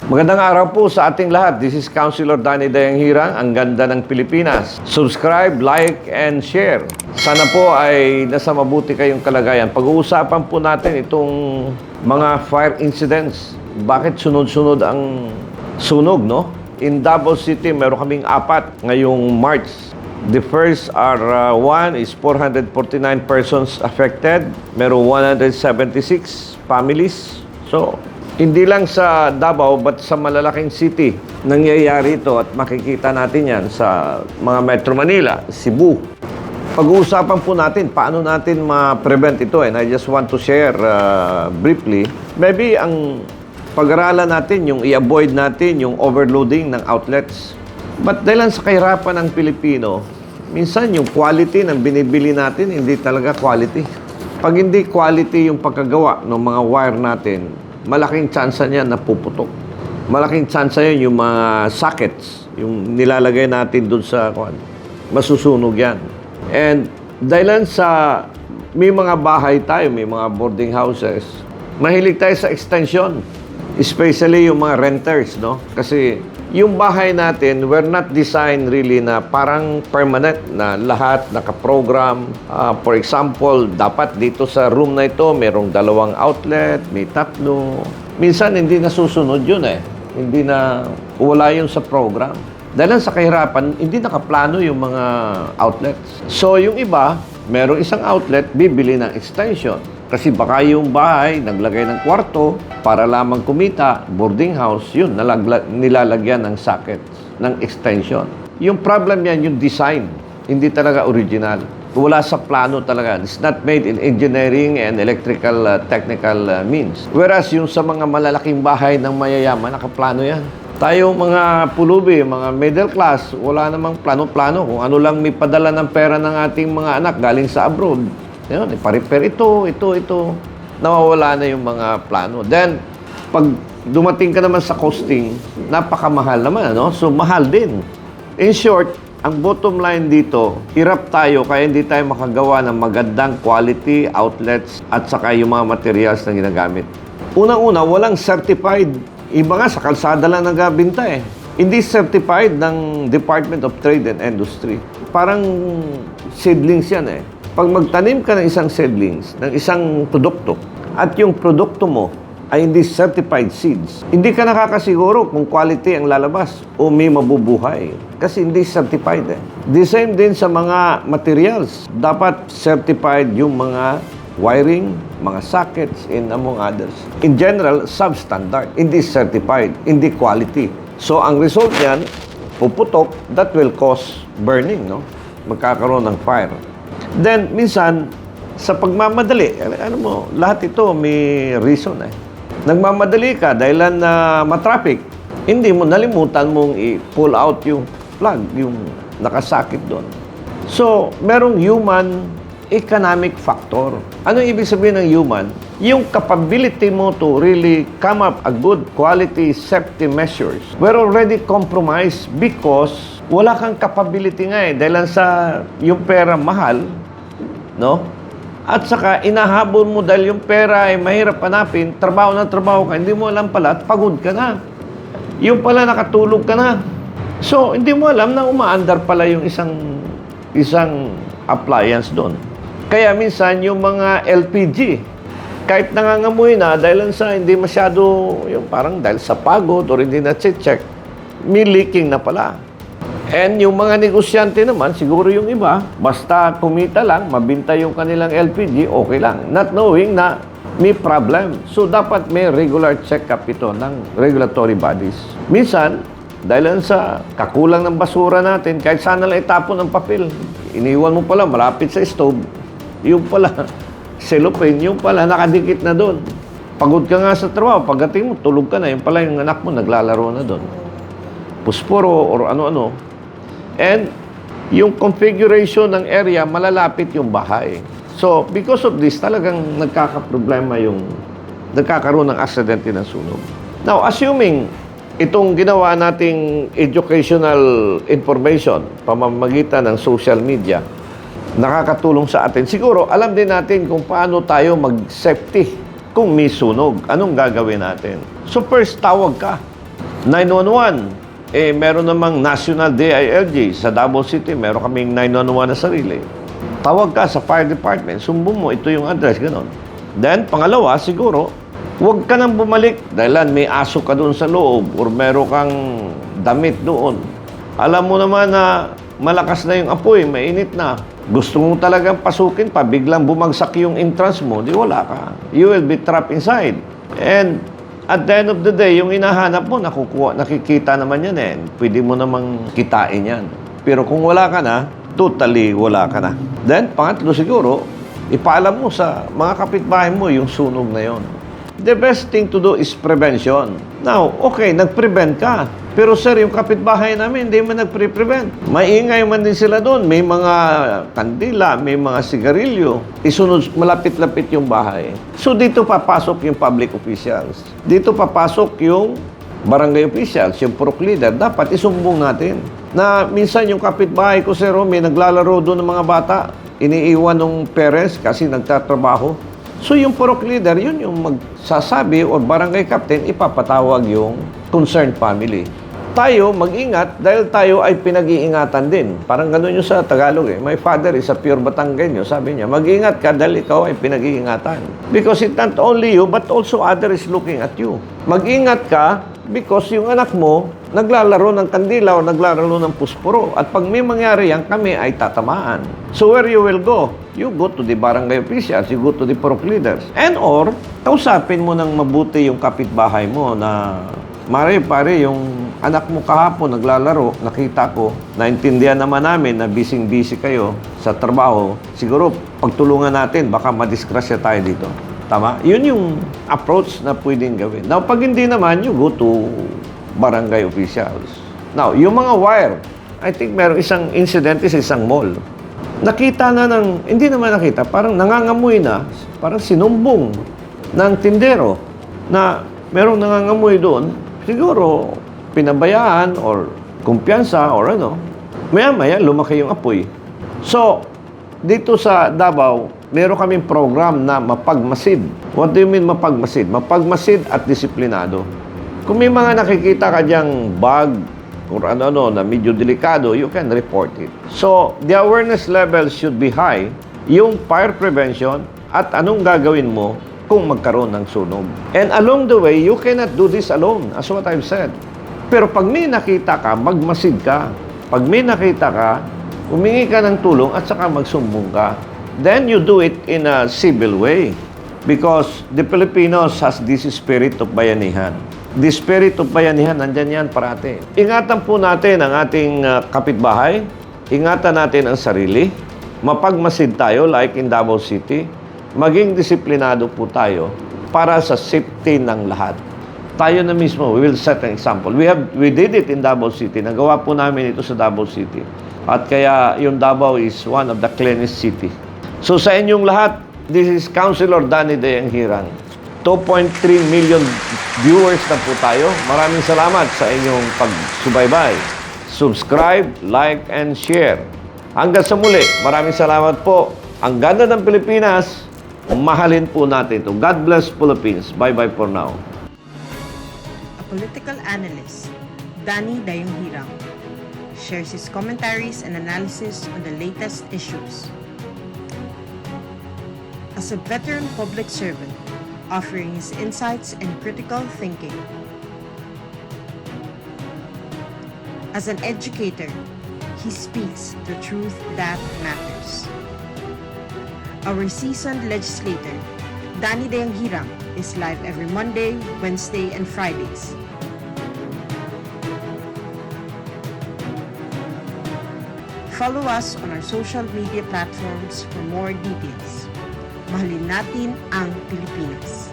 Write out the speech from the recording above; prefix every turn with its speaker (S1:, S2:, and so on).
S1: Magandang araw po sa ating lahat. This is Councilor Danny Dayanghirang, ang ganda ng Pilipinas. Subscribe, like, and share. Sana po ay nasa mabuti kayong kalagayan. Pag-uusapan po natin itong mga fire incidents. Bakit sunod-sunod ang sunog, no? In Davao City, meron kaming 4 ngayong March. The first are, one is 449 persons affected. Meron 176 families. So, hindi lang sa Davao, but sa malalaking city, nangyayari ito at makikita natin yan sa mga Metro Manila, Cebu. Pag-uusapan po natin, paano natin ma-prevent ito. And I just want to share briefly. Maybe ang pag-aralan natin, yung i-avoid natin yung overloading ng outlets. But dahil sa kahirapan ng Pilipino, minsan yung quality ng binibili natin, hindi talaga quality. Pag hindi quality yung pagkagawa ng mga wire natin, malaking tsansa niyan na puputok. Malaking tsansa yun yung mga sockets, yung nilalagay natin doon sa masusunog yan. And dahil sa may mga bahay tayo, may mga boarding houses, mahilig tayo sa extension. Especially yung mga renters, no? Kasi yung bahay natin, we're not designed really na parang permanent na lahat nakaprogram. For example, dapat dito sa room na ito, merong 2 outlet, may 3. Minsan hindi nasusunod yun eh. Hindi na, wala yun sa program. Dahil sa kahirapan, hindi nakaplano yung mga outlets. So yung iba, merong isang outlet, bibili ng extension. Kasi baka yung bahay, naglagay ng kwarto para lamang kumita, boarding house, yun, nilalagyan ng sockets, ng extension. Yung problem yan, yung design, hindi talaga original. Wala sa plano talaga. It's not made in engineering and electrical technical means. Whereas yung sa mga malalaking bahay ng mayayaman, nakaplano yan. Tayo mga pulubi, mga middle class, wala namang plano-plano. Kung ano lang may padala ng pera ng ating mga anak galing sa abroad, yun, ipa-repair ito. Nawawala na yung mga plano. Then, pag dumating ka naman sa costing, napakamahal naman, no? So, mahal din. In short, ang bottom line dito, hirap tayo kaya hindi tayo makagawa ng magandang quality outlets at saka yung mga materials na ginagamit. Unang-una, walang certified. Iba nga, sa kalsada lang nagbinta eh. Hindi certified ng Department of Trade and Industry. Parang seedlings yan eh. Pag magtanim ka ng isang seedlings, ng isang produkto, at yung produkto mo ay hindi certified seeds, hindi ka nakakasiguro kung quality ang lalabas o may mabubuhay. Kasi hindi certified eh. The same din sa mga materials. Dapat certified yung mga wiring, mga sockets, and among others. In general, substandard. Hindi certified, hindi quality. So, ang result niyan, puputok, that will cause burning, no? Magkakaroon ng fire. Then, minsan, sa pagmamadali, ano mo, lahat ito may reason eh. Nagmamadali ka dahil na matraffic, hindi mo nalimutan mong i-pull out yung plug, yung nakasakit doon. So, merong human economic factor. Ano ibig sabihin ng human? Yung capability mo to really come up a good quality safety measures were already compromised because wala kang capability nga eh. Dahil sa yung pera mahal, no? At saka inahabol mo dahil yung pera ay mahirap hanapin, trabaho na trabaho ka, hindi mo alam pala at pagod ka na. Yung pala nakatulog ka na. So, hindi mo alam na umaandar pala yung isang appliance doon. Kaya minsan yung mga LPG, kahit nangangamoy na dahil sa hindi masyado, yung parang dahil sa pagod or hindi na check, may leaking na pala. And yung mga negosyante naman, siguro yung iba, basta kumita lang, mabinta yung kanilang LPG, okay lang. Not knowing na may problem. So, dapat may regular check-up ito ng regulatory bodies. Minsan, dahil sa kakulang ng basura natin, kahit sana lang itapon ng papel, iniwan mo pala malapit sa stove, yung pala, cellophane, yung pala, nakadikit na doon. Pagod ka nga sa trabaho, pagdating mo, tulog ka na, yung pala yung anak mo, naglalaro na doon. Pusporo or ano-ano. And yung configuration ng area, malalapit yung bahay. So, because of this, talagang nagkakaproblema nagkakaroon ng aksidente ng sunog. Now, assuming itong ginawa nating educational information, pamamagitan ng social media, nakakatulong sa atin. Siguro, alam din natin kung paano tayo mag-safety kung may sunog. Anong gagawin natin? So, first, tawag ka. 911, meron namang National DILG. Sa Davao City, meron kaming 911 na sarili. Tawag ka sa fire department, sumbong mo, ito yung address, gano'n. Then, pangalawa, siguro, huwag ka nang bumalik dahil may aso ka doon sa loob or meron kang damit doon. Alam mo naman na malakas na yung apoy, mainit na. Gusto mo talagang pasukin pa, biglang bumagsak yung entrance mo, di wala ka. You will be trapped inside. And at the end of the day, yung hinahanap mo, nakikita naman yan eh. Pwede mo namang kitain yan. Pero kung wala ka na, totally wala ka na. Then, pangatlo siguro, ipaalam mo sa mga kapitbahay mo yung sunog na yon. The best thing to do is prevention. Now, okay, nag-prevent ka. Pero sir, yung kapitbahay namin, hindi man nag-prevent. Maingay man din sila doon. May mga kandila, may mga sigarilyo. Isunod, malapit-lapit yung bahay. So dito papasok yung public officials. Dito papasok yung barangay officials, yung purok leader. Dapat isumbong natin na minsan yung kapitbahay ko, sir, may naglalaro doon ng mga bata. Iniiwan ng parents kasi nagtatrabaho. So yung purok leader, yun yung magsasabi or barangay captain, ipapatawag yung concerned family. Tayo, mag-ingat dahil tayo ay pinag-iingatan din. Parang gano'n yung sa Tagalog eh. My father is a pure Batanggenyo. Sabi niya, mag-ingat ka dahil ikaw ay pinag-iingatan. Because it's not only you, but also other is looking at you. Mag-ingat ka because yung anak mo naglalaro ng kandila o naglalaro ng pusporo. At pag may mangyari yan, kami ay tatamaan. So where you will go? You go to the barangay officials, you go to the purok leaders. And or, kausapin mo ng mabuti yung kapitbahay mo na pare, yung anak mo kahapon naglalaro, nakita ko, naintindihan naman namin na busy kayo sa trabaho. Siguro, pagtulungan natin, baka madisgrasya tayo dito. Tama? Yun yung approach na pwedeng gawin. Now, pag hindi naman, you go to barangay officials. Now, yung mga wire, I think meron isang incident sa isang mall. Nakita na hindi naman nakita, parang nangangamoy na, parang sinumbong ng tindero na merong nangangamoy doon. Siguro, pinabayaan or kumpiyansa or ano, maya-maya lumaki yung apoy. So, dito sa Davao, meron kaming program na mapagmasid. What do you mean mapagmasid? Mapagmasid at disiplinado. Kung may mga nakikita ka diyang bag or ano na medyo delikado, you can report it. So, the awareness level should be high. Yung fire prevention at anong gagawin mo kung magkaroon ng sunog. And along the way, you cannot do this alone, as what I've said. Pero pag may nakita ka, magmasid ka. Pag may nakita ka, humingi ka ng tulong at saka magsumbong ka. Then you do it in a civil way. Because the Filipinos has this spirit of bayanihan. The spirit of bayanihan, nandyan yan parate. Ingatan po natin ang ating kapitbahay. Ingatan natin ang sarili. Mapagmasid tayo like in Davao City. Maging disiplinado po tayo para sa safety ng lahat. Tayo na mismo, we will set an example. We did it in Davao City. Nagawa po namin ito sa Davao City. At kaya yung Davao is one of the cleanest city. So sa inyong lahat, this is Councilor Danny Dayang Hirang. 2.3 million viewers na po tayo. Maraming salamat sa inyong pagsubaybay. Subscribe, like, and share. Hanggang sa muli, maraming salamat po. Ang ganda ng Pilipinas, mahalin po natin ito. God bless Philippines. Bye-bye for now.
S2: A political analyst, Danny Dayang Hirang, shares his commentaries and analysis on the latest issues. As a veteran public servant, offering his insights and critical thinking. As an educator, he speaks the truth that matters. Our seasoned legislator, Danny Dayang Hirang, is live every Monday, Wednesday, and Fridays. Follow us on our social media platforms for more details. Mahalin natin ang Pilipinas.